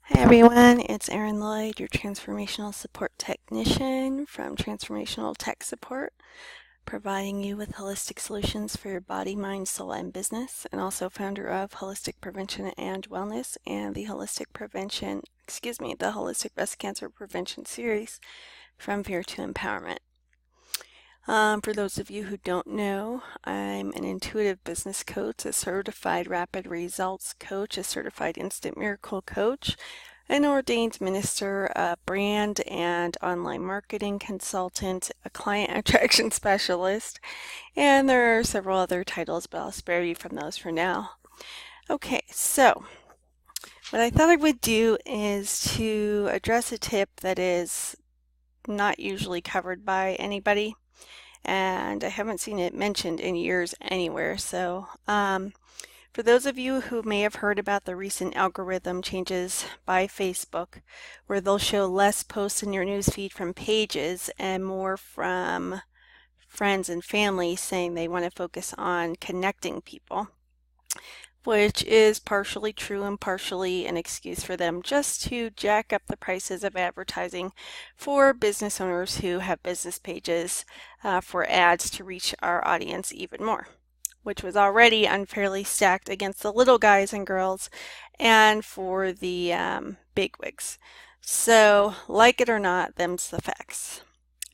Hi everyone, it's Erin Lloyd, your Transformational Support Technician from Transformational Tech Support, providing you with holistic solutions for your body, mind, soul, and business, and also founder of Holistic Prevention and Wellness and the Holistic Breast Cancer Prevention Series, From Fear to Empowerment. For those of you who don't know, I'm an intuitive business coach, a certified rapid results coach, a certified instant miracle coach, an ordained minister, a brand and online marketing consultant, a client attraction specialist, and there are several other titles, but I'll spare you from those for now. Okay, so what I thought I would do is to address a tip that is not usually covered by anybody, and I haven't seen it mentioned in years anywhere. So for those of you who may have heard about the recent algorithm changes by Facebook, where they'll show less posts in your newsfeed from pages and more from friends and family saying they want to focus on connecting people, which is partially true and partially an excuse for them just to jack up the prices of advertising for business owners who have business pages for ads to reach our audience even more, which was already unfairly stacked against the little guys and girls and for the bigwigs. So, like it or not, them's the facts.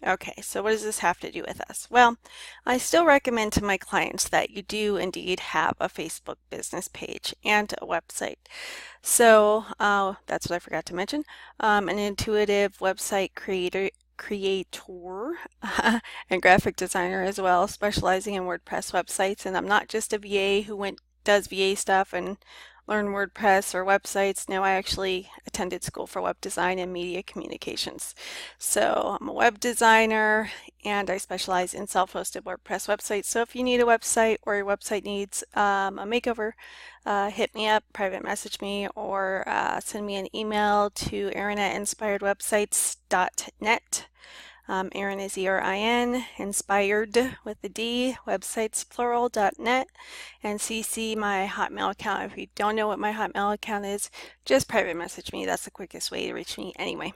Okay, so what does this have to do with us? Well, I still recommend to my clients that you do indeed have a Facebook business page and a website. So that's what I forgot to mention. An intuitive website creator and graphic designer as well, specializing in WordPress websites. And I'm not just a VA who does VA stuff and learn WordPress or websites. No, I actually attended school for web design and media communications. So I'm a web designer and I specialize in self-hosted WordPress websites. So if you need a website or your website needs a makeover, hit me up, private message me, or send me an email to erin@inspiredwebsites.net. Erin is E-R-I-N, inspired with a D, websites plural.net, and CC my Hotmail account. If you don't know what my Hotmail account is, just private message me. That's the quickest way to reach me anyway.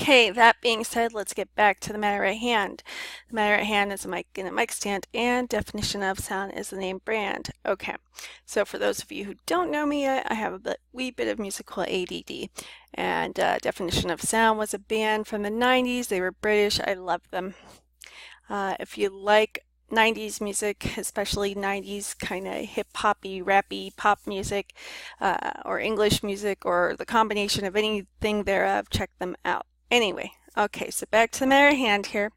Okay, that being said, let's get back to the matter at hand. The matter at hand is a mic and a mic stand, and definition of sound is the name brand. Okay, so for those of you who don't know me yet, I have a wee bit of musical ADD. And definition of sound was a band from the 90s. They were British. I love them. If you like 90s music, especially 90s kind of hip-hoppy, rappy pop music, or English music, or the combination of anything thereof, check them out. Anyway, okay, so back to the matter at hand here.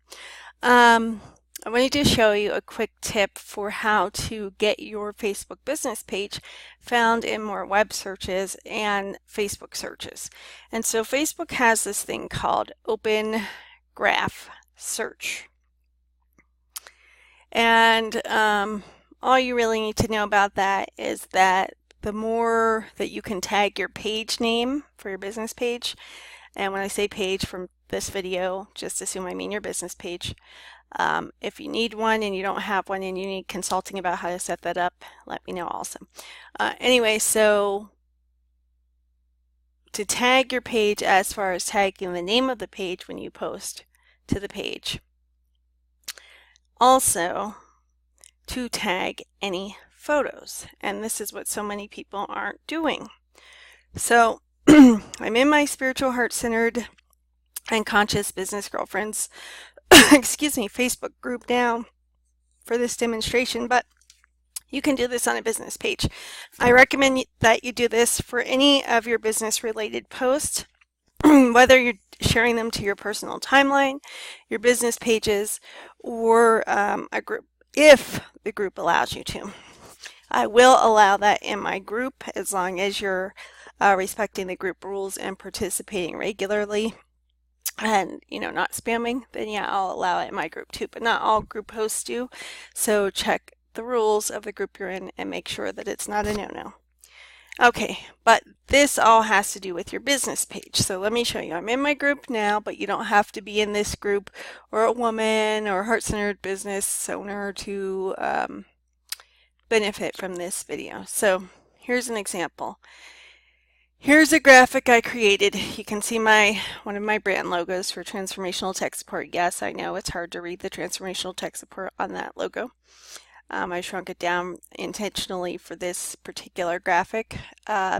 I wanted to show you a quick tip for how to get your Facebook business page found in more web searches and Facebook searches. And so Facebook has this thing called Open Graph Search. And all you really need to know about that is that the more that you can tag your page name for your business page, and when I say page from this video, just assume I mean your business page. If you need one and you don't have one and you need consulting about how to set that up, let me know also. Anyway, so to tag your page as far as tagging the name of the page when you post to the page. Also, to tag any photos. And this is what so many people aren't doing. So I'm in my spiritual, heart-centered, and conscious business girlfriends excuse me, Facebook group now for this demonstration, but you can do this on a business page. I recommend that you do this for any of your business related posts, whether you're sharing them to your personal timeline, your business pages, or a group, if the group allows you to. I will allow that in my group as long as you're respecting the group rules and participating regularly and not spamming, then yeah, I'll allow it in my group too, but not all group hosts do. So check the rules of the group you're in and make sure that it's not a no-no. Okay, but this all has to do with your business page. So let me show you. I'm in my group now, but you don't have to be in this group or a woman or heart-centered business owner to benefit from this video. So here's an example. Here's a graphic I created. You can see one of my brand logos for Transformational Tech Support. Yes, I know it's hard to read the Transformational Tech Support on that logo. I shrunk it down intentionally for this particular graphic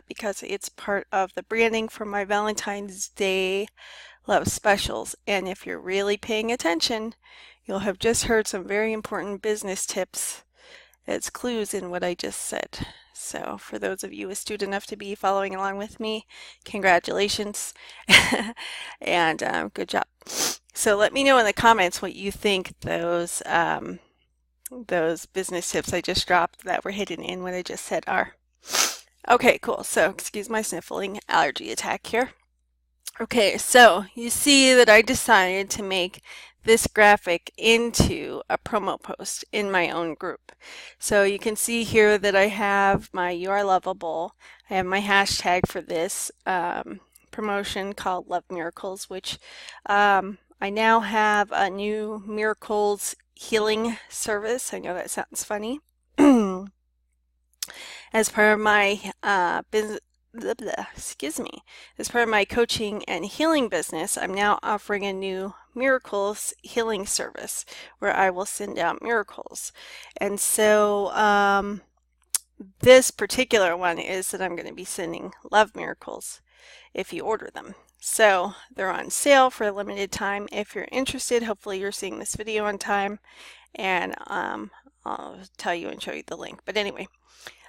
because it's part of the branding for my Valentine's Day Love Specials. And if you're really paying attention, you'll have just heard some very important business tips as clues in what I just said. So for those of you astute enough to be following along with me, congratulations and good job. So let me know in the comments what you think those business tips I just dropped that were hidden in what I just said are. Okay, cool. So excuse my sniffling allergy attack here. Okay, so you see that I decided to make this graphic into a promo post in my own group. So you can see here that I have my You Are Lovable. I have my hashtag for this promotion called Love Miracles, which I now have a new Miracles healing service. I know that sounds funny. As part of my business, excuse me, as part of my coaching and healing business, I'm now offering a new miracles healing service where I will send out miracles. And so this particular one is that I'm going to be sending love miracles if you order them. So they're on sale for a limited time. If you're interested, hopefully you're seeing this video on time, and I'll tell you and show you the link. But anyway,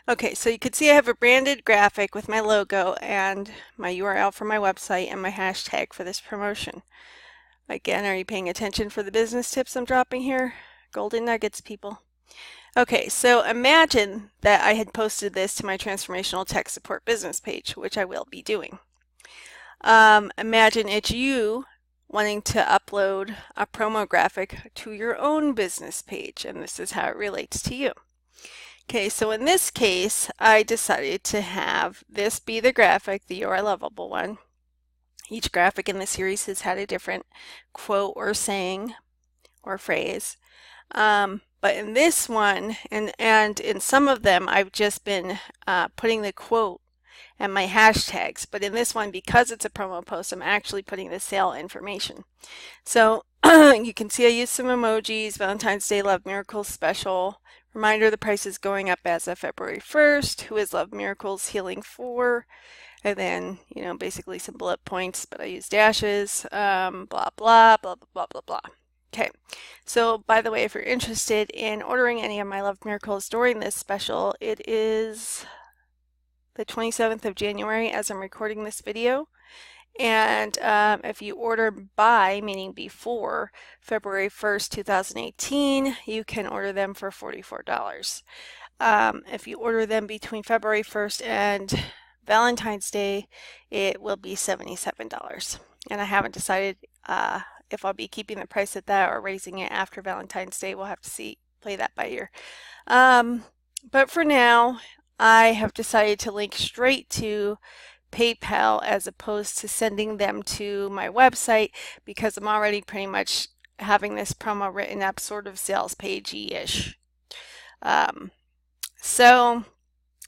okay, so you can see I have a branded graphic with my logo and my URL for my website and my hashtag for this promotion. Again, are you paying attention for the business tips I'm dropping here? Golden nuggets, people. Okay, so imagine that I had posted this to my Transformational Tech Support business page, which I will be doing. Imagine it's you wanting to upload a promo graphic to your own business page, and this is how it relates to you. Okay, so in this case, I decided to have this be the graphic, the You Are Lovable one. Each graphic in the series has had a different quote or saying or phrase. But in this one, and in some of them, I've just been putting the quote and my hashtags. But in this one, because it's a promo post, I'm actually putting the sale information. So you can see I used some emojis, Valentine's Day Love Miracles special. Reminder, the price is going up as of February 1st. Who is Love Miracles healing for? And then, you know, basically some bullet points, but I use dashes, blah, blah, blah, blah, blah, blah, blah. Okay, so by the way, if you're interested in ordering any of my Love Miracles during this special, it is the 27th of January as I'm recording this video. And if you order by, meaning before February 1st, 2018, you can order them for $44. If you order them between February 1st and Valentine's Day, it will be $77. And I haven't decided if I'll be keeping the price at that or raising it after Valentine's Day. We'll have to see, play that by ear. But for now, I have decided to link straight to PayPal as opposed to sending them to my website, because I'm already pretty much having this promo written up sort of sales pagey-ish. So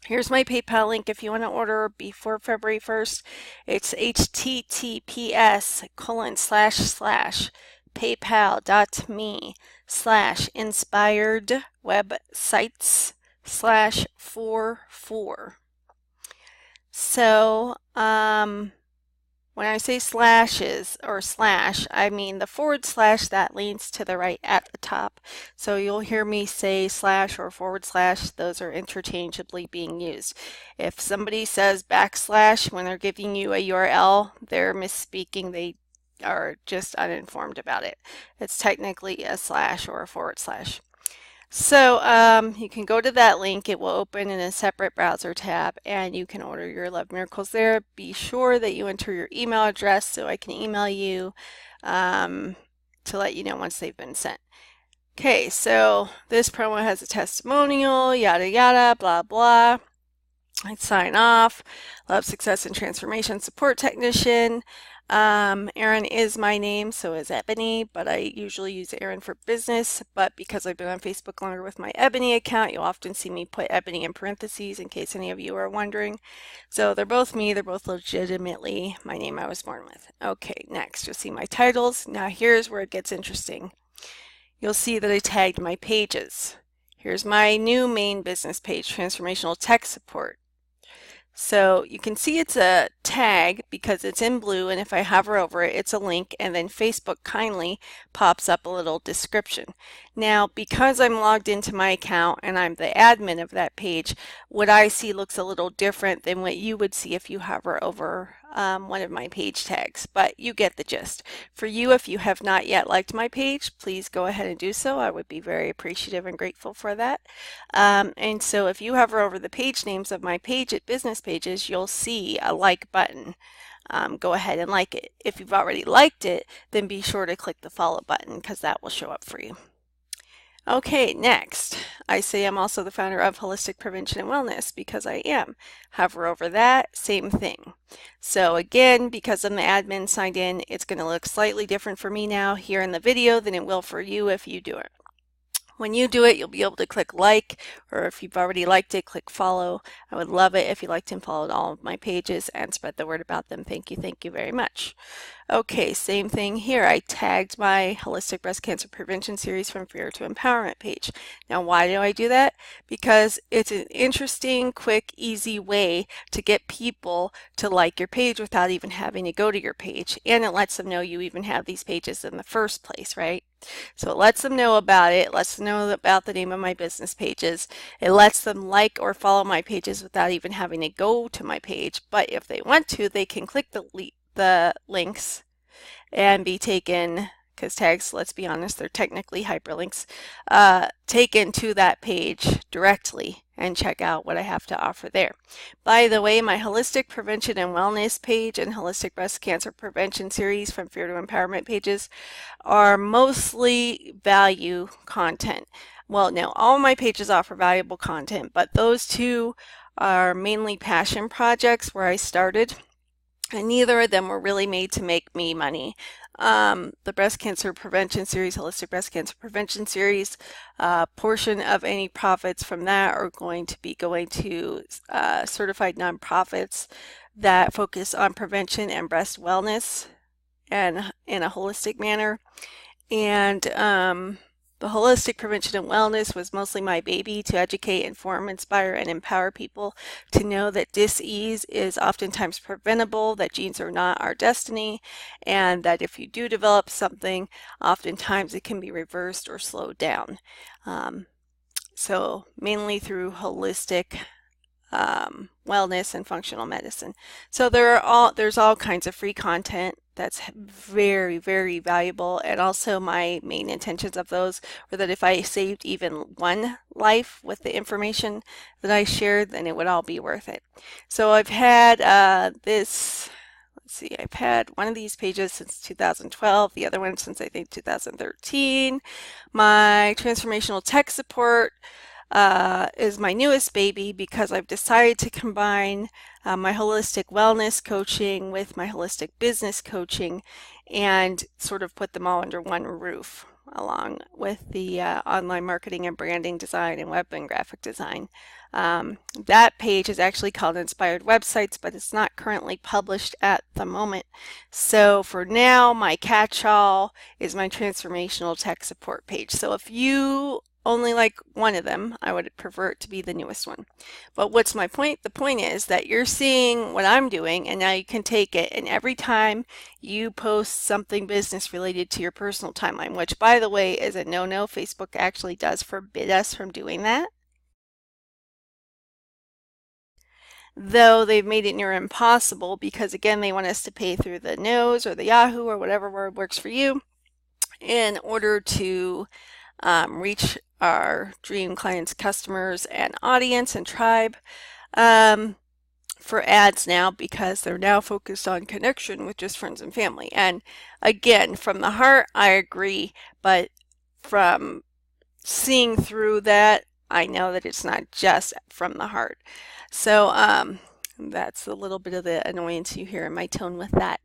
here's my PayPal link if you want to order before February 1st. It's https://paypal.me/inspiredwebsites/44. So when I say slashes or slash, I mean the / that leans to the right at the top. So you'll hear me say slash or /. Those are interchangeably being used. If somebody says backslash when they're giving you a URL, they're misspeaking. They are just uninformed about it. It's technically a slash or a /. So you can go to that link. It will open in a separate browser tab, and you can order your Love Miracles there. Be sure that you enter your email address so I can email you to let you know once they've been sent. Okay, so this promo has a testimonial, yada yada, blah blah. I'd sign off. Love, success, and transformation support technician. Erin is my name, so is Ebony, but I usually use Erin for business. But because I've been on Facebook longer with my Ebony account, you'll often see me put Ebony in parentheses in case any of you are wondering. So they're both me, they're both legitimately my name I was born with. Okay, next you'll see my titles. Now here's where it gets interesting. You'll see that I tagged my pages. Here's my new main business page, Transformational Tech Support. So you can see it's a tag because it's in blue, and if I hover over it, it's a link, and then Facebook kindly pops up a little description. Now, because I'm logged into my account and I'm the admin of that page, what I see looks a little different than what you would see if you hover over one of my page tags, but you get the gist. For you, if you have not yet liked my page, please go ahead and do so. I would be very appreciative and grateful for that. And so if you hover over the page names of my page at business pages, you'll see a like button. Go ahead and like it. If you've already liked it, then be sure to click the follow button because that will show up for you. Okay, next, I say I'm also the founder of Holistic Prevention and Wellness because I am. Hover over that, same thing. So again, because I'm the admin signed in, it's going to look slightly different for me now here in the video than it will for you if you do it. When you do it, you'll be able to click like, or if you've already liked it, click follow. I would love it if you liked and followed all of my pages and spread the word about them. Thank you very much. Okay, same thing here. I tagged my Holistic Breast Cancer Prevention Series from Fear to Empowerment page. Now, why do I do that? Because it's an interesting, quick, easy way to get people to like your page without even having to go to your page. And it lets them know you even have these pages in the first place, right? So it lets them know about it, lets them know about the name of my business pages. It lets them like or follow my pages without even having to go to my page. But if they want to, they can click the links and be taken, because tags, let's be honest, they're technically hyperlinks, taken to that page directly and check out what I have to offer there. By the way, my Holistic Prevention and Wellness page and Holistic Breast Cancer Prevention Series from Fear to Empowerment pages are mostly value content. Well, no, all my pages offer valuable content, but those two are mainly passion projects where I started, and neither of them were really made to make me money. The Breast Cancer Prevention Series, Holistic Breast Cancer Prevention Series, portion of any profits from that are going to be going to certified nonprofits that focus on prevention and breast wellness and in a holistic manner. And the Holistic Prevention and Wellness was mostly my baby to educate, inform, inspire, and empower people to know that dis-ease is oftentimes preventable, that genes are not our destiny, and that if you do develop something, oftentimes it can be reversed or slowed down. So mainly through holistic wellness and functional medicine. So there's all kinds of free content that's very, very valuable, and also my main intentions of those were that if I saved even one life with the information that I shared, then it would all be worth it. So I've had I've had one of these pages since 2012, the other one since I think 2013. My transformational tech support is my newest baby because I've decided to combine my holistic wellness coaching with my holistic business coaching and sort of put them all under one roof, along with the online marketing and branding design and web and graphic design. That page is actually called Inspired Websites, but it's not currently published at the moment. So for now, my catch-all is my transformational tech support page. So if you only like one of them, I would prefer it to be the newest one. But what's my point? The point is that you're seeing what I'm doing, and now you can take it, and every time you post something business related to your personal timeline, which by the way is a no-no, Facebook actually does forbid us from doing that. Though they've made it near impossible because again, they want us to pay through the nose or the Yahoo or whatever word works for you in order to reach our dream clients, customers, and audience and tribe for ads now, because they're now focused on connection with just friends and family. And again, from the heart, I agree, but from seeing through that, I know that it's not just from the heart. So that's a little bit of the annoyance you hear in my tone with that.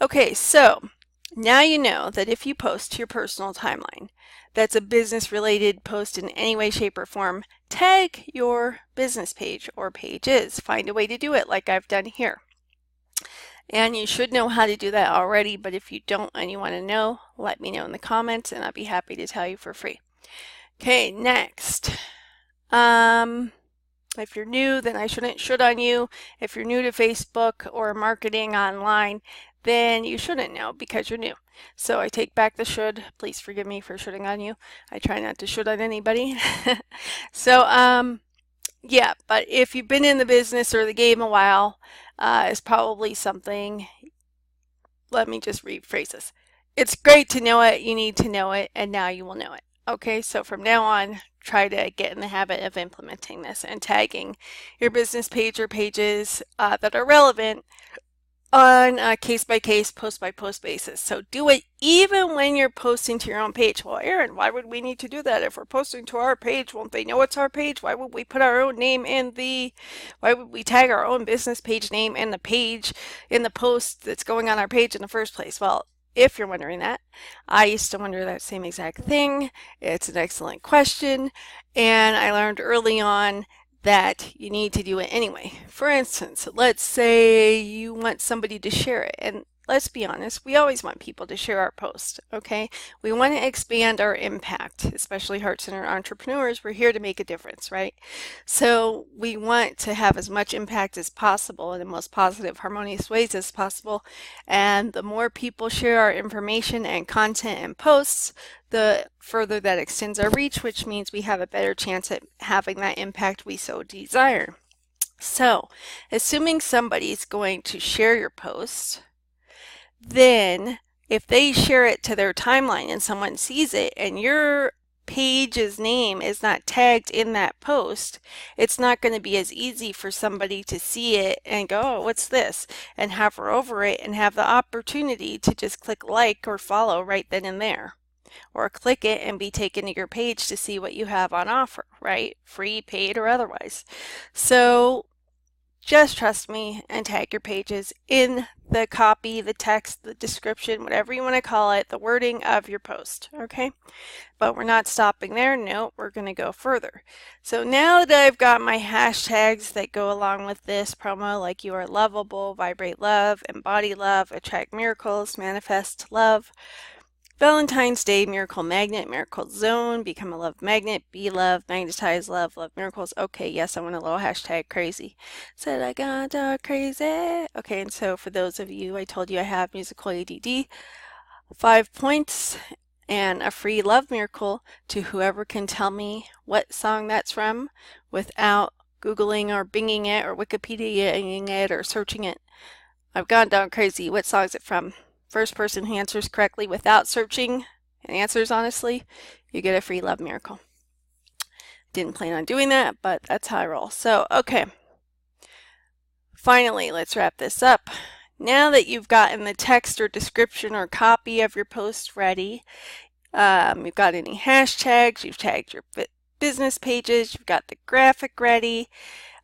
Okay, so now you know that if you post to your personal timeline, that's a business related post in any way, shape, or form, tag your business page or pages. Find a way to do it like I've done here. And you should know how to do that already, but if you don't and you want to know, let me know in the comments and I'll be happy to tell you for free. Okay, next. If you're new, then I should on you. If you're new to Facebook or marketing online, then you shouldn't know because you're new. So I take back the should. Please forgive me for shoulding on you. I try not to should on anybody. So, yeah, but if you've been in the business or the game a while, it's probably something, let me just rephrase this. It's great to know it, you need to know it, and now you will know it. Okay, so from now on, try to get in the habit of implementing this and tagging your business page or pages that are relevant on a case-by-case, post-by-post basis. So do it even when you're posting to your own page. Well, Erin, why would we need to do that? If we're posting to our page, won't they know it's our page? Why would we put our own name in why would we tag our own business page name in the page, in the post that's going on our page in the first place? Well, if you're wondering that, I used to wonder that same exact thing. It's an excellent question, and I learned early on that you need to do it anyway. For instance, let's say you want somebody to share it, and let's be honest, we always want people to share our post, okay? We want to expand our impact, especially heart center entrepreneurs. We're here to make a difference, right? So we want to have as much impact as possible in the most positive, harmonious ways as possible. And the more people share our information and content and posts, the further that extends our reach, which means we have a better chance at having that impact we so desire. So, assuming somebody's going to share your post, then if they share it to their timeline and someone sees it and your page's name is not tagged in that post, it's not going to be as easy for somebody to see it and go, oh, what's this? And hover over it and have the opportunity to just click like or follow right then and there. Or click it and be taken to your page to see what you have on offer, right? Free, paid, or otherwise. So just trust me and tag your pages in the copy, the text, the description, whatever you want to call it, the wording of your post, okay? But we're not stopping there. No, we're going to go further. So now that I've got my hashtags that go along with this promo, like you are lovable, vibrate love, embody love, attract miracles, manifest love, Valentine's Day, Miracle Magnet, Miracle Zone, Become a Love Magnet, Be Love, Magnetize Love, Love Miracles. Okay, yes, I want a little hashtag crazy. Said I got crazy. Okay, and so for those of you, I told you I have musical ADD, 5 points and a free love miracle to whoever can tell me what song that's from without Googling or Binging it or Wikipediaing it or searching it. I've gone crazy. What song is it from? First person who answers correctly without searching and answers honestly, you get a free love miracle. Didn't plan on doing that, but that's how I roll. So, okay. Finally, let's wrap this up. Now that you've gotten the text or description or copy of your post ready, you've got any hashtags, you've tagged your business pages, you've got the graphic ready,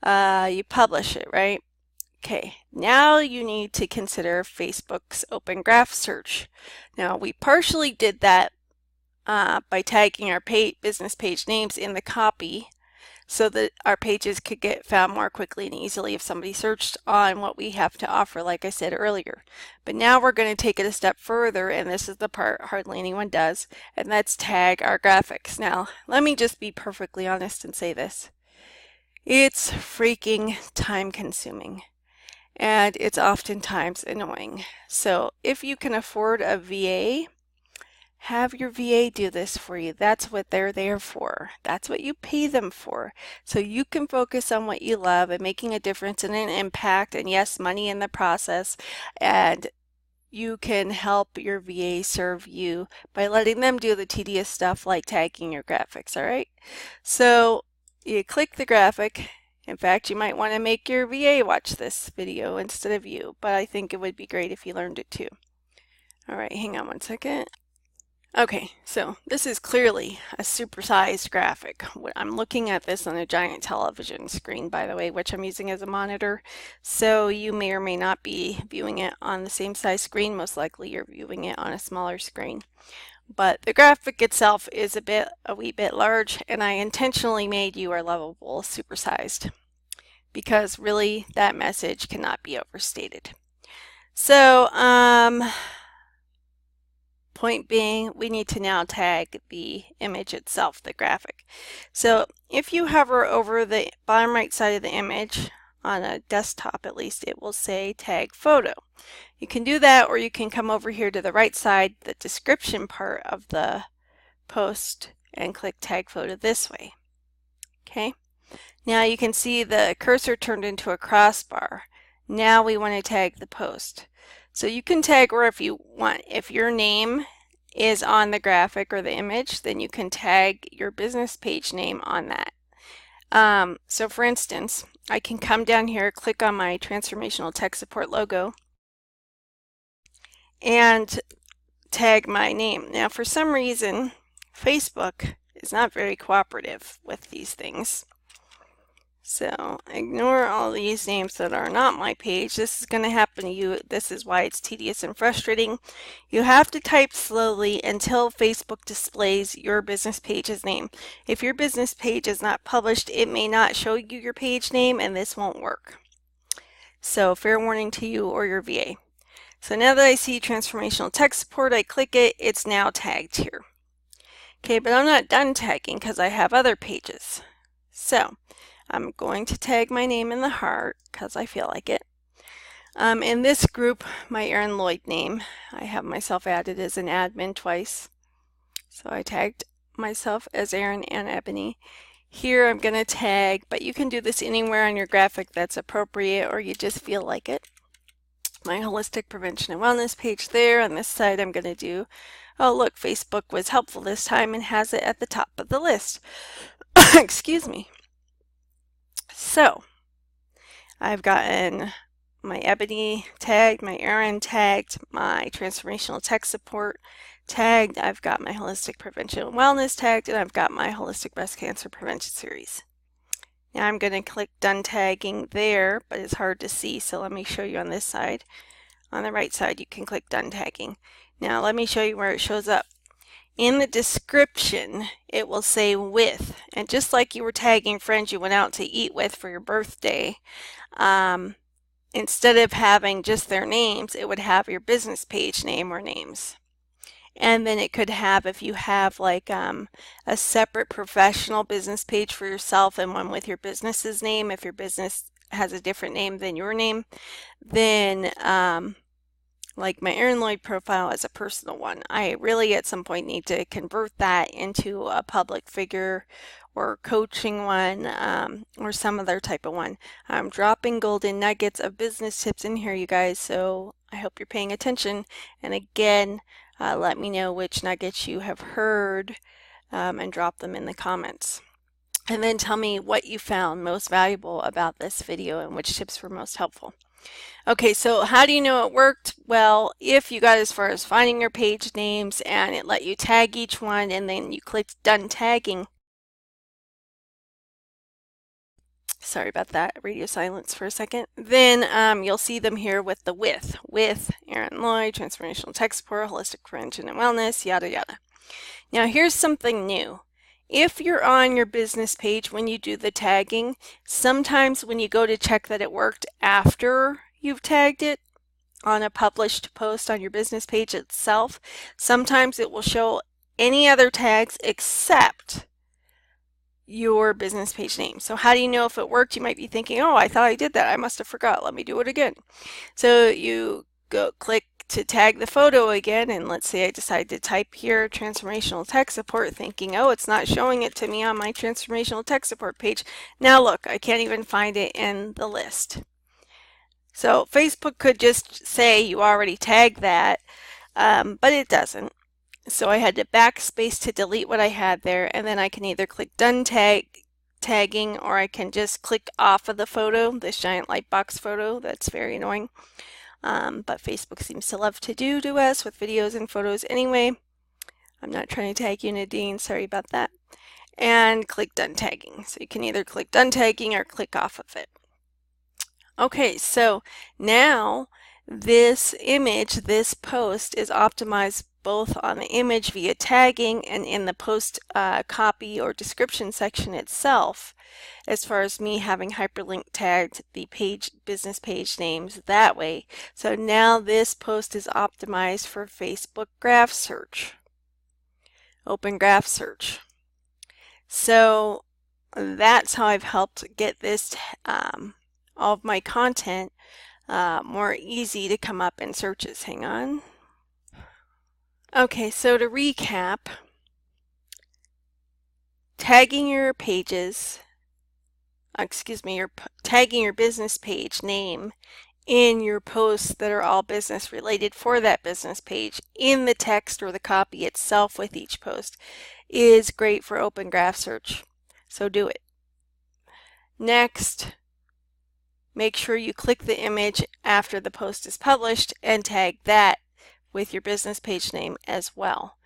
you publish it, right? Okay, now you need to consider Facebook's Open Graph search. Now, we partially did that by tagging our business page names in the copy so that our pages could get found more quickly and easily if somebody searched on what we have to offer, like I said earlier. But now we're going to take it a step further, and this is the part hardly anyone does, and that's tag our graphics. Now, let me just be perfectly honest and say this. It's freaking time consuming. And it's oftentimes annoying. So if you can afford a VA, have your VA do this for you. That's what they're there for. That's what you pay them for. So you can focus on what you love and making a difference and an impact, and yes, money in the process. And you can help your VA serve you by letting them do the tedious stuff like tagging your graphics, all right? So you click the graphic. In fact, you might want to make your VA watch this video instead of you, but I think it would be great if you learned it too. All right, hang on one second. Okay, so this is clearly a supersized graphic. I'm looking at this on a giant television screen, by the way, which I'm using as a monitor. So you may or may not be viewing it on the same size screen. Most likely you're viewing it on a smaller screen. But the graphic itself is a wee bit large, and I intentionally made UR Lovable supersized because really that message cannot be overstated. So, point being, we need to now tag the image itself, the graphic. So if you hover over the bottom right side of the image, on a desktop at least, it will say tag photo. You can do that, or you can come over here to the right side, the description part of the post, and click tag photo this way. Okay, now you can see the cursor turned into a crossbar. Now we want to tag the post. So you can tag wherever you want. If your name is on the graphic or the image, then you can tag your business page name on that. So for instance, I can come down here, click on my Transformational Tech Support logo, and tag my name. Now for some reason, Facebook is not very cooperative with these things. So ignore all these names that are not my page. This is going to happen to you. This is why it's tedious and frustrating. You have to type slowly until Facebook displays your business page's name. If your business page is not published, it may not show you your page name, and this won't work. So fair warning to you or your VA. So now that I see Transformational Tech Support, I click it. It's now tagged here. Okay, but I'm not done tagging because I have other pages. So I'm going to tag my name in the heart because I feel like it. In this group, my Erin Lloyd name, I have myself added as an admin twice. So I tagged myself as Erin and Ebony. Here I'm going to tag, but you can do this anywhere on your graphic that's appropriate or you just feel like it. My Holistic Prevention and Wellness page there. On this side I'm going to do, oh look, Facebook was helpful this time and has it at the top of the list. Excuse me. So I've gotten my Ebony tagged, my Erin tagged, my Transformational Tech Support tagged, I've got my Holistic Prevention and Wellness tagged, and I've got my Holistic Breast Cancer Prevention Series. Now I'm going to click Done Tagging there, but it's hard to see, so let me show you on this side. On the right side you can click Done Tagging. Now let me show you where it shows up. In the description, it will say with, and just like you were tagging friends you went out to eat with for your birthday, instead of having just their names, it would have your business page name or names. And then it could have, if you have like a separate professional business page for yourself and one with your business's name, if your business has a different name than your name, then like my Erin Lloyd profile as a personal one. I really at some point need to convert that into a public figure or coaching one or some other type of one. I'm dropping golden nuggets of business tips in here, you guys, so I hope you're paying attention. And again, let me know which nuggets you have heard and drop them in the comments. And then tell me what you found most valuable about this video and which tips were most helpful. Okay, so how do you know it worked? Well, if you got as far as finding your page names and it let you tag each one and then you clicked Done Tagging. Sorry about that, radio silence for a second. Then you'll see them here with the with Erin Lloyd, Transformational Tech Support, Holistic Prevention and Wellness, yada yada. Now here's something new. If you're on your business page when you do the tagging, sometimes when you go to check that it worked after you've tagged it on a published post on your business page itself, sometimes it will show any other tags except your business page name. So how do you know if it worked? You might be thinking, oh, I thought I did that. I must have forgot. Let me do it again. So you go click to tag the photo again, and let's say I decide to type here Transformational Tech Support, thinking, oh, it's not showing it to me on my Transformational Tech Support page. Now look, I can't even find it in the list. So Facebook could just say you already tagged that, but it doesn't. So I had to backspace to delete what I had there, and then I can either click Done Tagging, or I can just click off of the photo, this giant lightbox photo. That's very annoying. But Facebook seems to love to do to us with videos and photos anyway. I'm not trying to tag you, Nadine, sorry about that. And click Done Tagging. So you can either click Done Tagging or click off of it. Okay, so now this image, this post is optimized both on the image via tagging and in the post copy or description section itself, as far as me having hyperlink tagged the page, business page names that way. So now this post is optimized for Facebook graph search, open graph search. So that's how I've helped get this all of my content more easy to come up in searches. Hang on. Okay, so to recap, tagging your pages, tagging your business page name in your posts that are all business related for that business page in the text or the copy itself with each post is great for open graph search. So do it. Next, make sure you click the image after the post is published and tag that with your business page name as well.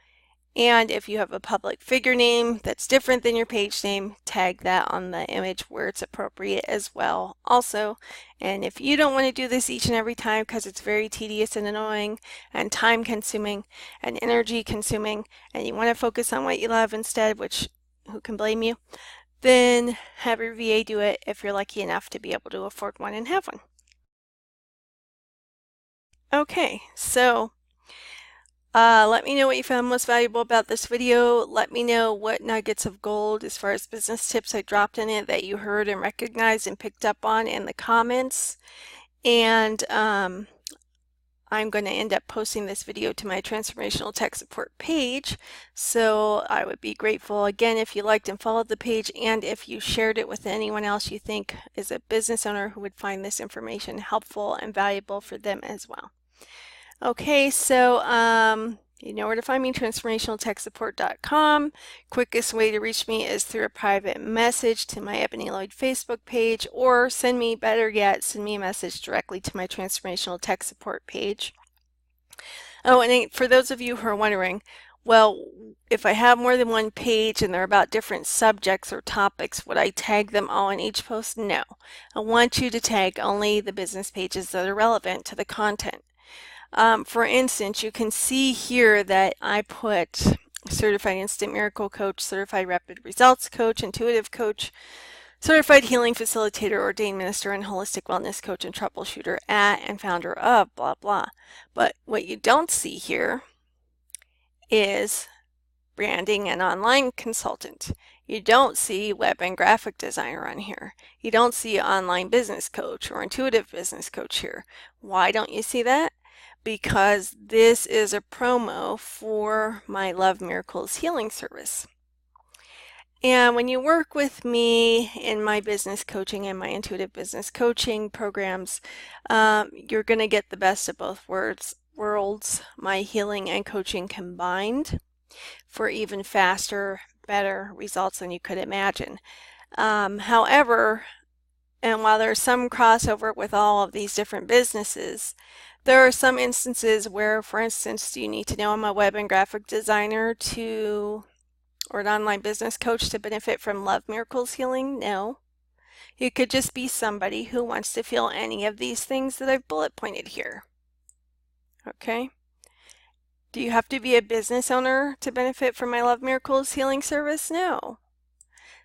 And if you have a public figure name that's different than your page name, tag that on the image where it's appropriate as well also. And if you don't want to do this each and every time because it's very tedious and annoying and time consuming and energy consuming, and you want to focus on what you love instead, which who can blame you, then have your VA do it if you're lucky enough to be able to afford one and have one. Okay, so let me know what you found most valuable about this video. Let me know what nuggets of gold as far as business tips I dropped in it that you heard and recognized and picked up on in the comments. And I'm going to end up posting this video to my Transformational Tech Support page. So I would be grateful again if you liked and followed the page, and if you shared it with anyone else you think is a business owner who would find this information helpful and valuable for them as well. Okay, so you know where to find me, transformationaltechsupport.com. Quickest way to reach me is through a private message to my Erin Lloyd Facebook page, or better yet, send me a message directly to my Transformational Tech Support page. Oh, and for those of you who are wondering, well, if I have more than one page and they're about different subjects or topics, would I tag them all in each post? No. I want you to tag only the business pages that are relevant to the content. For instance, you can see here that I put Certified Instant Miracle Coach, Certified Rapid Results Coach, Intuitive Coach, Certified Healing Facilitator, Ordained Minister, and Holistic Wellness Coach and Troubleshooter at and founder of blah blah. But what you don't see here is branding and online consultant. You don't see web and graphic designer on here. You don't see online business coach or intuitive business coach here. Why don't you see that? Because this is a promo for my Love Miracles healing service. And when you work with me in my business coaching and my intuitive business coaching programs, you're going to get the best of both worlds, my healing and coaching combined, for even faster, better results than you could imagine. However, and while there's some crossover with all of these different businesses, there are some instances where, for instance, do you need to know I'm a web and graphic designer or an online business coach to benefit from Love Miracles healing? No. You could just be somebody who wants to feel any of these things that I've bullet pointed here. Okay? Do you have to be a business owner to benefit from my Love Miracles healing service? No.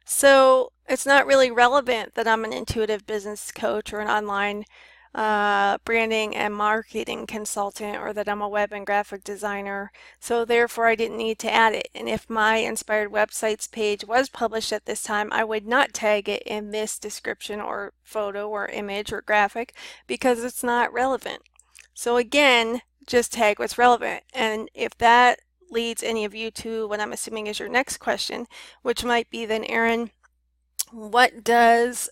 So it's not really relevant that I'm an intuitive business coach or an online branding and marketing consultant, or that I'm a web and graphic designer. So therefore I didn't need to add it. And if my Inspired Websites page was published at this time, I would not tag it in this description or photo or image or graphic because it's not relevant. So again, just tag what's relevant. And if that leads any of you to what I'm assuming is your next question, which might be then, Erin, what does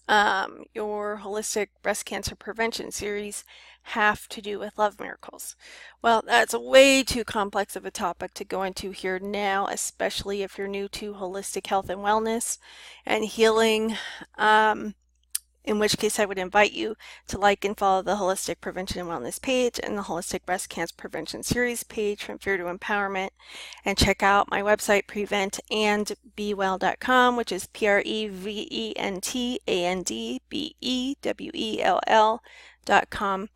your Holistic Breast Cancer Prevention series have to do with Love Miracles? Well, that's way too complex of a topic to go into here now, especially if you're new to holistic health and wellness and healing. in which case I would invite you to like and follow the Holistic Prevention and Wellness page and the Holistic Breast Cancer Prevention Series page from Fear to Empowerment, and check out my website preventandbewell.com, which is preventandbewell.com,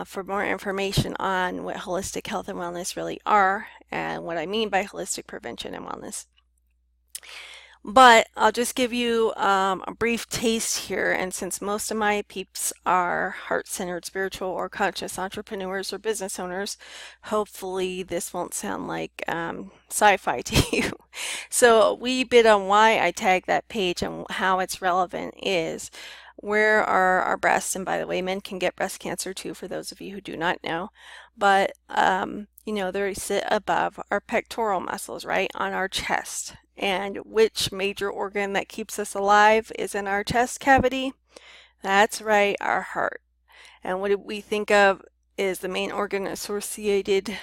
for more information on what holistic health and wellness really are and what I mean by holistic prevention and wellness. But I'll just give you a brief taste here, and since most of my peeps are heart-centered, spiritual, or conscious entrepreneurs or business owners, hopefully this won't sound like sci-fi to you. So a wee bit on why I tagged that page and how it's relevant is, where are our breasts? And by the way, men can get breast cancer too, for those of you who do not know. But you know, they sit above our pectoral muscles, right, on our chest. And which major organ that keeps us alive is in our chest cavity? That's right, our heart. And what do we think of is the main organ associated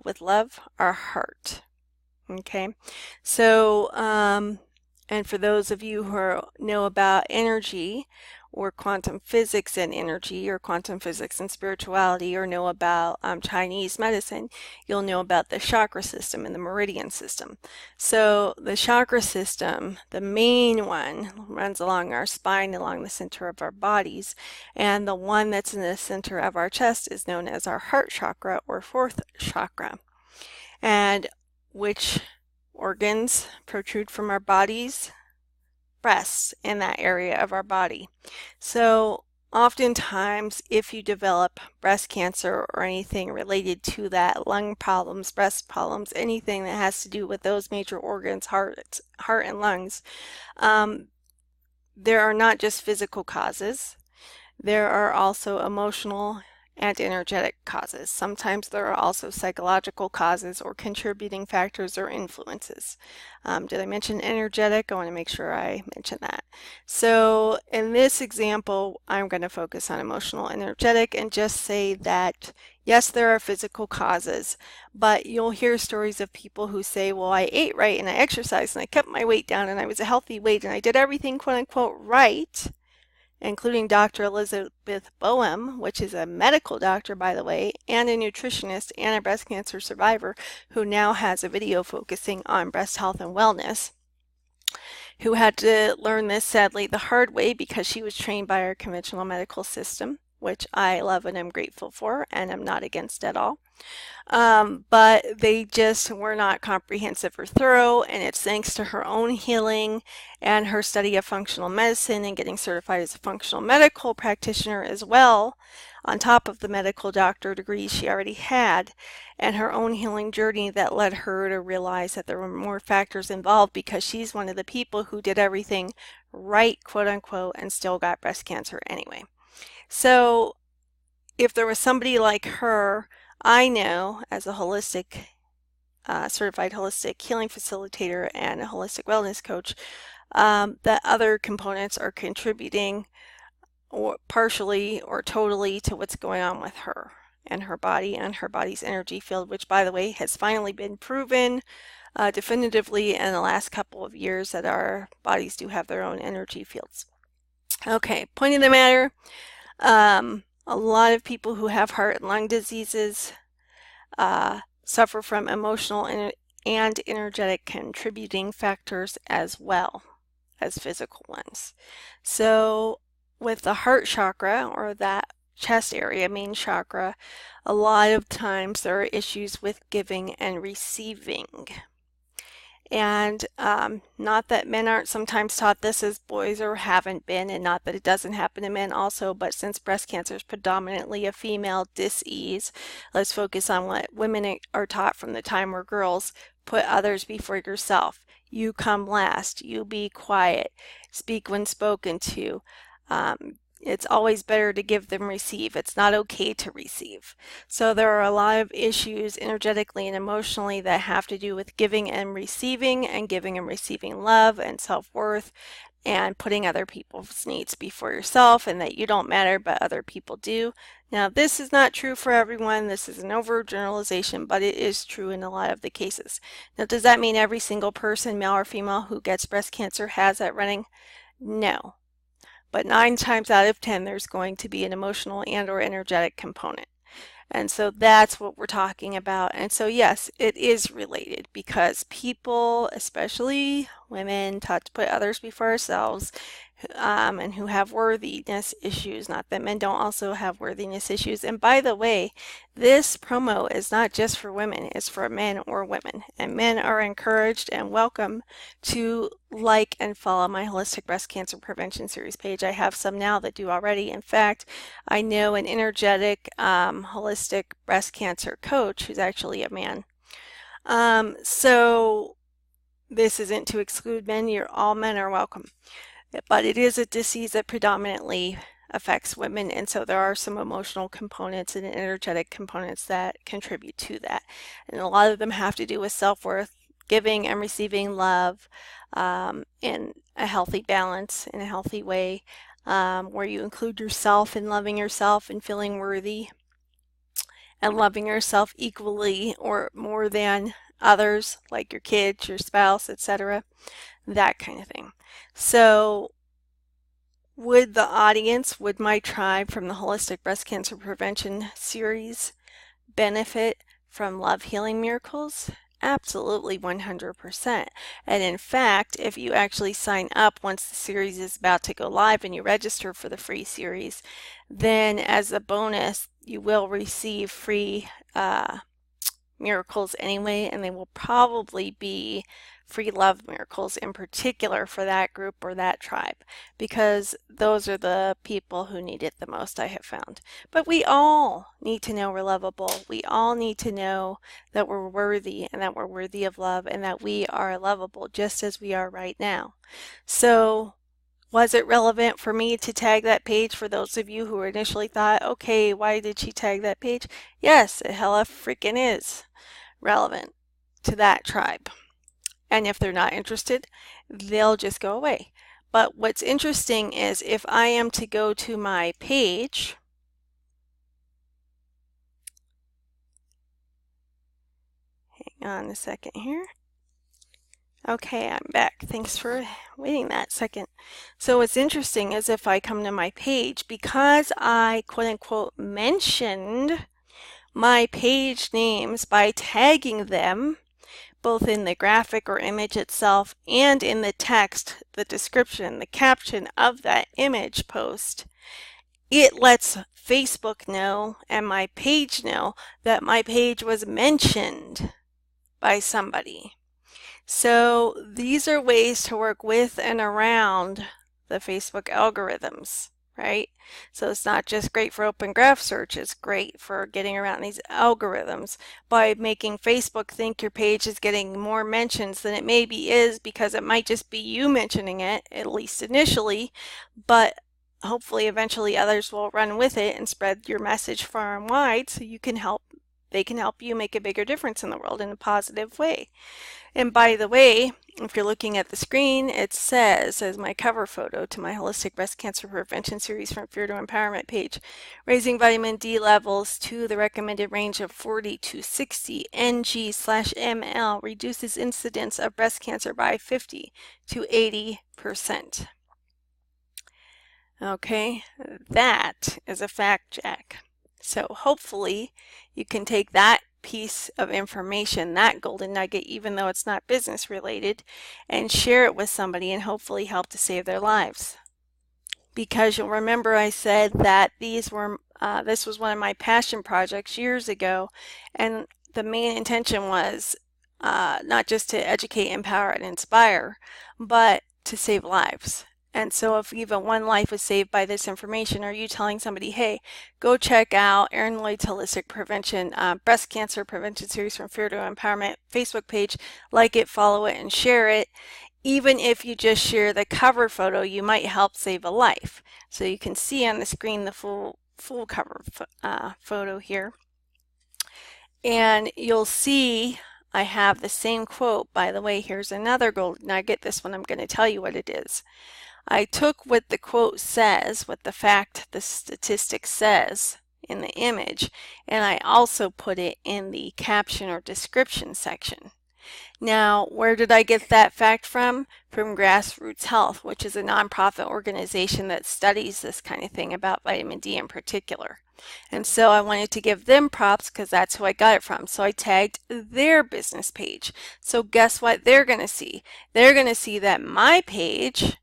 with love? Our heart. Okay, so and for those of you who know about energy or quantum physics and energy, or quantum physics and spirituality, or know about Chinese medicine, you'll know about the chakra system and the meridian system. So the chakra system, the main one, runs along our spine, along the center of our bodies, and the one that's in the center of our chest is known as our heart chakra, or fourth chakra. And which organs protrude from our bodies? Breasts, in that area of our body. So oftentimes, if you develop breast cancer or anything related to that, lung problems, breast problems, anything that has to do with those major organs, heart and lungs, there are not just physical causes. There are also emotional and energetic causes. Sometimes there are also psychological causes or contributing factors or influences. Did I mention energetic? I want to make sure I mention that. So in this example, I'm going to focus on emotional, energetic, and just say that yes, there are physical causes, but you'll hear stories of people who say, well, I ate right and I exercised and I kept my weight down and I was a healthy weight and I did everything quote unquote right, including Dr. Elizabeth Boehm, which is a medical doctor, by the way, and a nutritionist and a breast cancer survivor who now has a video focusing on breast health and wellness, who had to learn this, sadly, the hard way because she was trained by our conventional medical system, which I love and am grateful for and am not against at all. But they just were not comprehensive or thorough, and it's thanks to her own healing and her study of functional medicine and getting certified as a functional medical practitioner as well, on top of the medical doctor degrees she already had, and her own healing journey that led her to realize that there were more factors involved, because she's one of the people who did everything right, quote unquote, and still got breast cancer anyway. So if there was somebody like her, I know as a holistic, certified holistic healing facilitator and a holistic wellness coach, that other components are contributing or partially or totally to what's going on with her and her body and her body's energy field, which, by the way, has finally been proven definitively in the last couple of years that our bodies do have their own energy fields. Okay, point of the matter, a lot of people who have heart and lung diseases suffer from emotional and energetic contributing factors as well as physical ones. So with the heart chakra, or that chest area, main chakra, a lot of times there are issues with giving and receiving. And not that men aren't sometimes taught this as boys, or haven't been, and not that it doesn't happen to men also, but since breast cancer is predominantly a female disease, let's focus on what women are taught from the time we're girls. Put others before yourself. You come last. You be quiet. Speak when spoken to. It's always better to give than receive. It's not okay to receive. So there are a lot of issues energetically and emotionally that have to do with giving and receiving love and self-worth, and putting other people's needs before yourself, and that you don't matter but other people do. Now, this is not true for everyone. This is an overgeneralization, but it is true in a lot of the cases. Now, does that mean every single person, male or female, who gets breast cancer has that running? No. but 9 times out of 10 there's going to be an emotional and or energetic component. And so that's what we're talking about. And so yes, it is related because people, especially women, taught to put others before ourselves, and who have worthiness issues. Not that men don't also have worthiness issues. And by the way, this promo is not just for women, it's for men or women. And men are encouraged and welcome to like and follow my Holistic Breast Cancer Prevention Series page. I have some now that do already. In fact, I know an energetic holistic breast cancer coach who's actually a man. So this isn't to exclude men. All men are welcome. But it is a disease that predominantly affects women, and so there are some emotional components and energetic components that contribute to that. And a lot of them have to do with self-worth, giving and receiving love, in a healthy balance, in a healthy way, where you include yourself in loving yourself and feeling worthy and loving yourself equally or more than others, like your kids, your spouse, etc. That kind of thing. So would the audience, would my tribe from the Holistic Breast Cancer Prevention series benefit from Love Healing Miracles? Absolutely, 100%. And in fact, if you actually sign up once the series is about to go live and you register for the free series, then as a bonus, you will receive free miracles anyway, and they will probably be free love miracles in particular for that group or that tribe, because those are the people who need it the most, I have found. But we all need to know we're lovable. We all need to know that we're worthy and that we're worthy of love and that we are lovable just as we are right now. So was it relevant for me to tag that page for those of you who initially thought, okay, why did she tag that page? Yes, it hella freaking is relevant to that tribe. And if they're not interested, they'll just go away. But what's interesting is if I am to go to my page, hang on a second here. Okay, I'm back. Thanks for waiting that second. So what's interesting is if I come to my page, because I quote unquote mentioned my page names by tagging them both in the graphic or image itself and in the text, the description, the caption of that image post, it lets Facebook know and my page know that my page was mentioned by somebody. So these are ways to work with and around the Facebook algorithms, right? So it's not just great for open graph search, it's great for getting around these algorithms by making Facebook think your page is getting more mentions than it maybe is, because it might just be you mentioning it, at least initially, but hopefully eventually others will run with it and spread your message far and wide so they can help you make a bigger difference in the world in a positive way. And by the way, if you're looking at the screen, it says as my cover photo to my Holistic Breast Cancer Prevention Series From Fear to Empowerment page, raising vitamin D levels to the recommended range of 40 to 60 ng/ml reduces incidence of breast cancer by 50 to 80%. Okay, that is a fact check. So hopefully you can take that piece of information, that golden nugget, even though it's not business related, and share it with somebody and hopefully help to save their lives. Because you'll remember I said that this was one of my passion projects years ago, and the main intention was not just to educate, empower, and inspire, but to save lives. And so if even one life was saved by this information, or you telling somebody, hey, go check out Erin Lloyd's Holistic Prevention Breast Cancer Prevention Series From Fear to Empowerment Facebook page, like it, follow it, and share it. Even if you just share the cover photo, you might help save a life. So you can see on the screen the full cover photo here. And you'll see I have the same quote. By the way, here's another gold nugget. This one I'm going to tell you what it is. I took what the quote says, what the statistic says in the image, and I also put it in the caption or description section. Now, where did I get that fact from? From Grassroots Health, which is a nonprofit organization that studies this kind of thing about vitamin D in particular. And so I wanted to give them props because that's who I got it from. So I tagged their business page. So guess what they're going to see? They're going to see that my page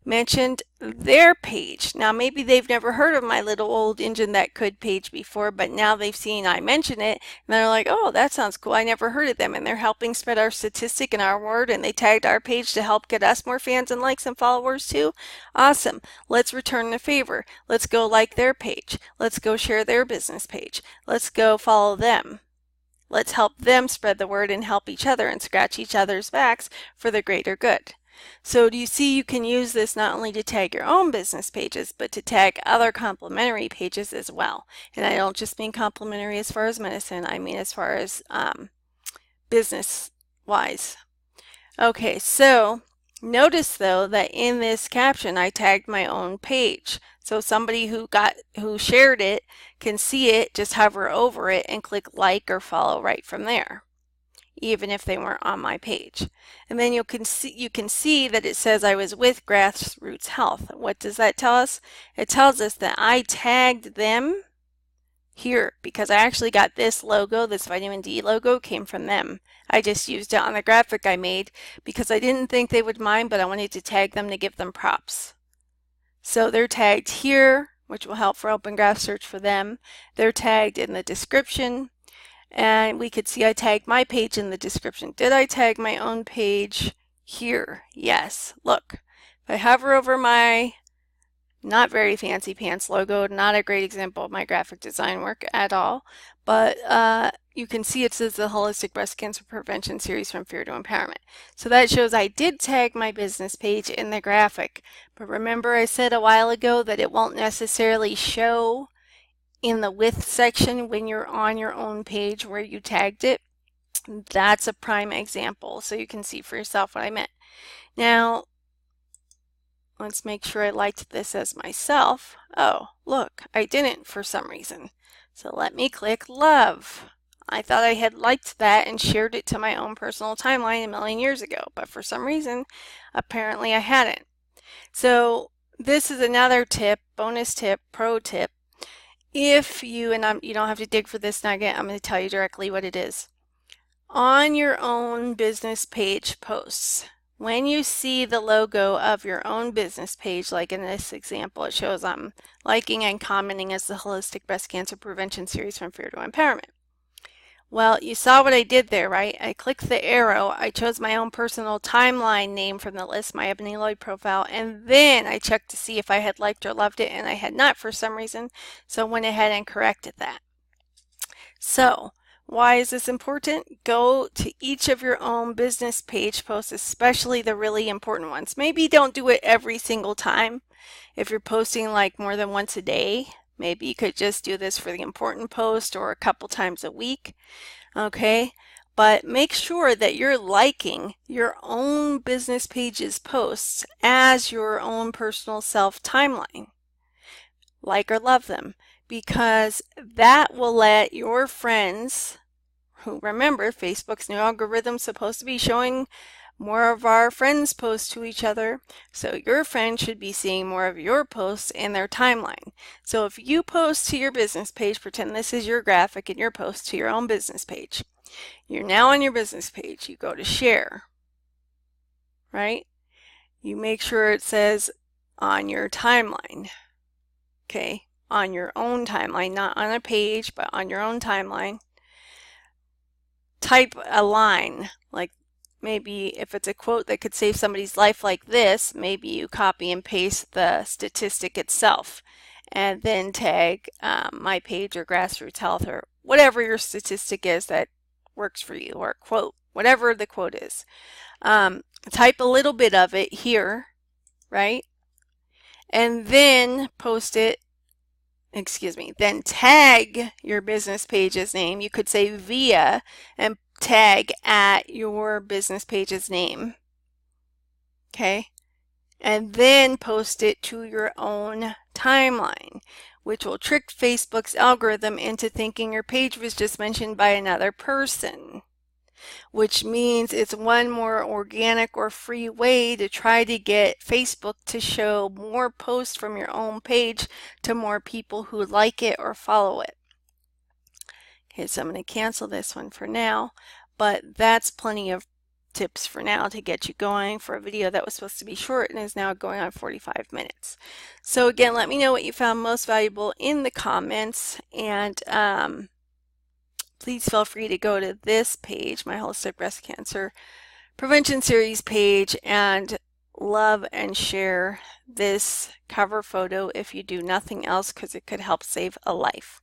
mentioned their page. Now maybe they've never heard of my little old engine that could page before, but now they've seen I mention it and they're like, oh, that sounds cool. I never heard of them, and they're helping spread our statistic and our word, and they tagged our page to help get us more fans and likes and followers too. Awesome. Let's return the favor. Let's go like their page. Let's go share their business page. Let's go follow them. Let's help them spread the word and help each other and scratch each other's backs for the greater good. So do you see you can use this not only to tag your own business pages, but to tag other complementary pages as well. And I don't just mean complementary as far as medicine, I mean as far as business-wise. Okay, so notice though that in this caption I tagged my own page. So somebody who shared it can see it, just hover over it and click like or follow right from there, even if they weren't on my page. And then you can see that it says I was with Grassroots Health. What does that tell us? It tells us that I tagged them here because I actually got this logo, this vitamin D logo came from them. I just used it on the graphic I made because I didn't think they would mind, but I wanted to tag them to give them props. So they're tagged here, which will help for Open Graph search for them. They're tagged in the description. And we could see I tagged my page in the description. Did I tag my own page here? Yes. Look, if I hover over my not very fancy pants logo, not a great example of my graphic design work at all, but you can see it says the Holistic Breast Cancer Prevention Series from Fear to Empowerment. So that shows I did tag my business page in the graphic. But remember I said a while ago that it won't necessarily show in the with section when you're on your own page where you tagged it. That's a prime example, so you can see for yourself what I meant. Now let's make sure I liked this as myself. Oh, look, I didn't for some reason. So let me click love. I thought I had liked that and shared it to my own personal timeline a million years ago, but for some reason apparently I hadn't. So this is another tip, bonus tip, pro tip. If you, and you don't have to dig for this nugget, I'm going to tell you directly what it is. On your own business page posts, when you see the logo of your own business page, like in this example, it shows I'm liking and commenting as the Holistic Breast Cancer Prevention Series from Fear to Empowerment. Well, you saw what I did there, right? I clicked the arrow, I chose my own personal timeline name from the list, my Erin Lloyd profile, and then I checked to see if I had liked or loved it, and I had not for some reason, so I went ahead and corrected that. So, why is this important? Go to each of your own business page posts, especially the really important ones. Maybe don't do it every single time. If you're posting like more than once a day, maybe you could just do this for the important post or a couple times a week, okay? But make sure that you're liking your own business page's posts as your own personal self timeline. Like or love them, because that will let your friends, who remember Facebook's new algorithm's supposed to be showing more of our friends' posts to each other, so your friends should be seeing more of your posts in their timeline. So if you post to your business page, pretend this is your graphic and your post to your own business page. You're now on your business page. You go to share, right? You make sure it says on your timeline, okay? On your own timeline, not on a page, but on your own timeline. Type a line, like maybe if it's a quote that could save somebody's life like this, maybe you copy and paste the statistic itself and then tag my page or Grassroots Health or whatever your statistic is that works for you, or quote, whatever the quote is. Type a little bit of it here, right? And then post it, then tag your business page's name. You could say via and tag at your business page's name, okay? And then post it to your own timeline, which will trick Facebook's algorithm into thinking your page was just mentioned by another person. which means it's one more organic or free way to try to get Facebook to show more posts from your own page to more people who like it or follow it. Okay, so I'm going to cancel this one for now, but that's plenty of tips for now to get you going for a video that was supposed to be short and is now going on 45 minutes. So again, let me know what you found most valuable in the comments, and please feel free to go to this page, my Holistic Breast Cancer Prevention Series page, and love and share this cover photo if you do nothing else, because it could help save a life.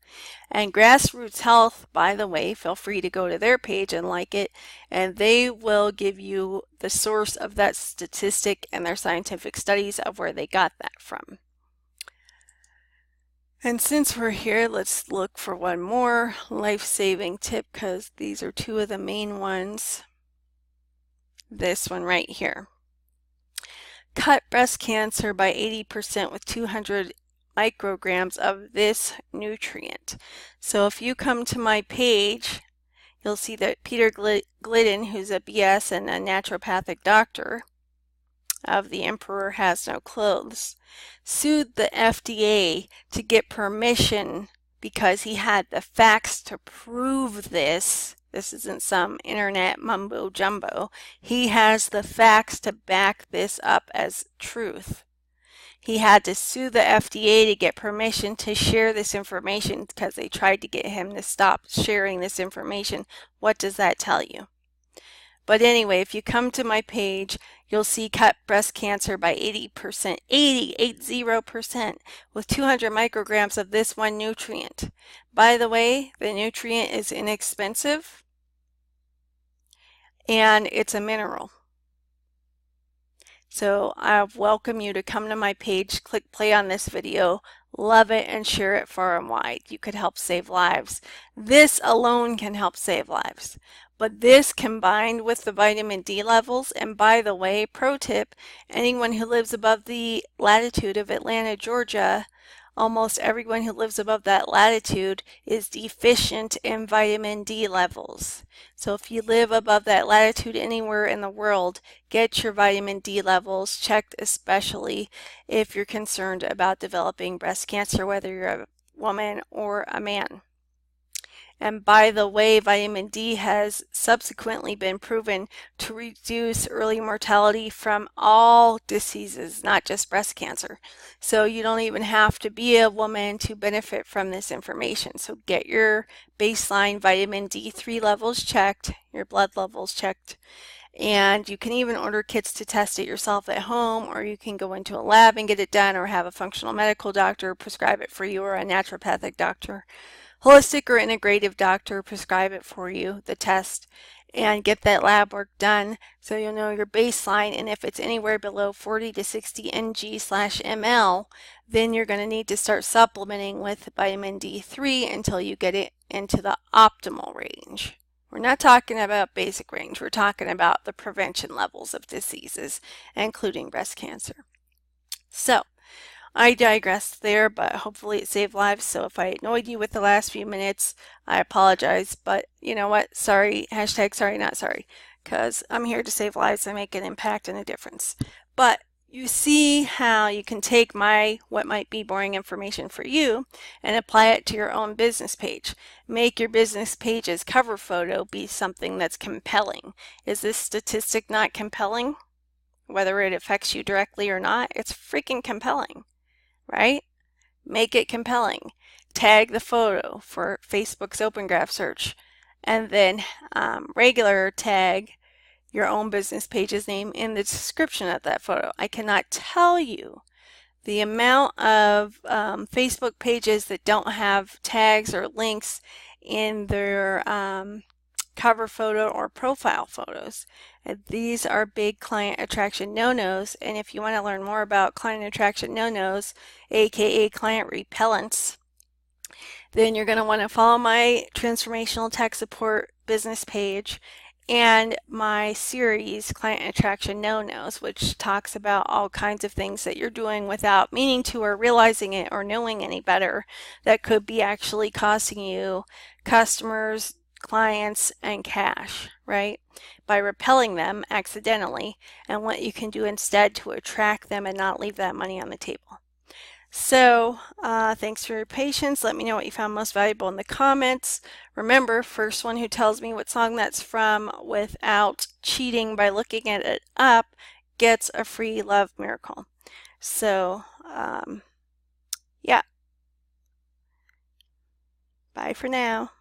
And Grassroots Health, by the way, feel free to go to their page and like it, and they will give you the source of that statistic and their scientific studies of where they got that from. And since we're here, let's look for one more life-saving tip, because these are two of the main ones. This one right here. Cut breast cancer by 80% with 200 micrograms of this nutrient. So if you come to my page, you'll see that Peter Glidden, who's a BS and a naturopathic doctor of The Emperor Has No Clothes, sued the FDA to get permission because he had the facts to prove this. This isn't some internet mumbo jumbo. He has the facts to back this up as truth. He had to sue the FDA to get permission to share this information because they tried to get him to stop sharing this information. What does that tell you? But anyway, if you come to my page, you'll see cut breast cancer by 80%, 80% with 200 micrograms of this one nutrient. By the way, the nutrient is inexpensive and it's a mineral. So I welcome you to come to my page, click play on this video, love it, and share it far and wide. You could help save lives. This alone can help save lives. But this combined with the vitamin D levels, and by the way, pro tip, anyone who lives above the latitude of Atlanta, Georgia, almost everyone who lives above that latitude is deficient in vitamin D levels. So if you live above that latitude anywhere in the world, get your vitamin D levels checked, especially if you're concerned about developing breast cancer, whether you're a woman or a man. And by the way, vitamin D has subsequently been proven to reduce early mortality from all diseases, not just breast cancer. So you don't even have to be a woman to benefit from this information. So get your baseline vitamin D3 levels checked, your blood levels checked, and you can even order kits to test it yourself at home, or you can go into a lab and get it done, or have a functional medical doctor prescribe it for you, or a naturopathic doctor, holistic or integrative doctor prescribe it for you, the test, and get that lab work done so you'll know your baseline. And if it's anywhere below 40 to 60 ng/ml, then you're going to need to start supplementing with vitamin D3 until you get it into the optimal range. We're not talking about basic range, we're talking about the prevention levels of diseases, including breast cancer. So, I digressed there, but hopefully it saved lives. So if I annoyed you with the last few minutes, I apologize. But you know what? Sorry, hashtag sorry, not sorry, because I'm here to save lives and make an impact and a difference. But you see how you can take my what might be boring information for you and apply it to your own business page. Make your business page's cover photo be something that's compelling. Is this statistic not compelling? Whether it affects you directly or not, it's freaking compelling. Right? Make it compelling. Tag the photo for Facebook's Open Graph search, and then regular tag your own business page's name in the description of that photo. I cannot tell you the amount of Facebook pages that don't have tags or links in their cover photo or profile photos. And these are big client attraction no-nos, and if you want to learn more about client attraction no-nos, aka client repellents, then you're going to want to follow my Transformational Tech Support business page and my series Client Attraction No-Nos, which talks about all kinds of things that you're doing without meaning to or realizing it or knowing any better that could be actually costing you customers, clients and cash, right? By repelling them accidentally, and what you can do instead to attract them and not leave that money on the table. So thanks for your patience. Let me know what you found most valuable in the comments. Remember, first one who tells me what song that's from without cheating by looking at it up gets a free love miracle. So yeah, bye for now.